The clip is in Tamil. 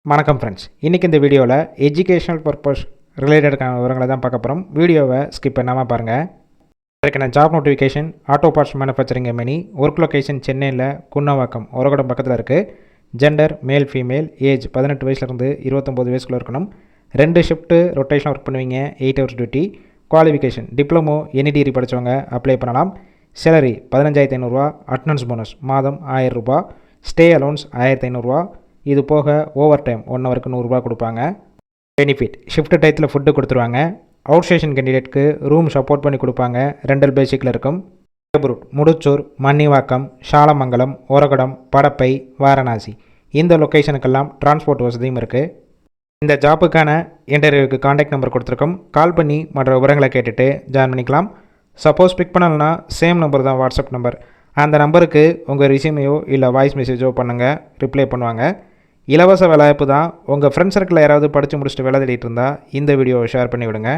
வணக்கம் ஃப்ரெண்ட்ஸ், இன்றைக்கி இந்த வீடியோவில் எஜுகேஷனல் பர்பஸ் ரிலேட்டடுக்கான விவரங்களை தான் பார்க்க போகிறோம். வீடியோவை ஸ்கிப் பண்ணாமல் பாருங்கள். அதுக்கான job notification auto parts manufacturing company, work location சென்னையில் குன்னவாக்கம் ஒரகடம் பக்கத்தில் இருக்குது. ஜெண்டர் மேல் ஃபீமேல், ஏஜ் 18 வயசுலேருந்து 29 வயசுக்குள்ளே இருக்கணும். 2 ஷிஃப்ட்டு ரொட்டேஷன் ஒர்க் பண்ணுவீங்க, 8 hours duty. Qualification diploma any degree படித்தவங்க அப்ளை பண்ணலாம். சேலரி 15,500 அட்டனன்ஸ் போனஸ் மாதம் 1000 ரூபா. ஸ்டே அலோன்ஸ் 1500 இது போக ஓவர் டைம் 1 ஹவருக்கு 100 கொடுப்பாங்க. பெனிஃபிட் ஷிஃப்ட் டயத்தில் ஃபுட்டு கொடுத்துருவாங்க. அவுட் ஸ்டேஷன் கேண்டிடேட்க்கு ரூம் சப்போர்ட் பண்ணி கொடுப்பாங்க. ரெண்டல் பேசிக்கில் இருக்கும். ரூட் முடிச்சூர், மன்னிவாக்கம், சாலமங்கலம், ஒரகடம், படப்பை, வாரணாசி இந்த லொக்கேஷனுக்கெல்லாம் டிரான்ஸ்போர்ட் வசதியும் இருக்குது. இந்த ஜாப்புக்கான இன்டர்வியூக்கு காண்டாக்ட் நம்பர் கொடுத்துருக்கோம். கால் பண்ணி மற்ற விவரங்களை கேட்டுட்டு ஜாயின் பண்ணிக்கலாம். சப்போஸ் பிக் பண்ணலன்னா சேம் நம்பர் தான் வாட்ஸ்அப் நம்பர். அந்த நம்பருக்கு உங்கள் ரெஸ்யூமையோ இல்லை வாய்ஸ் மெசேஜோ பண்ணுங்கள், ரிப்ளை பண்ணுவாங்க. இலவச வேலைவாய்ப்பு தான். உங்கள் ஃப்ரெண்ட்ஸ் சர்க்கிளில் யாராவது படித்து முடிச்சுட்டு வேலை தேடிட்டு இருந்தால் இந்த வீடியோவை ஷேர் பண்ணி விடுங்க.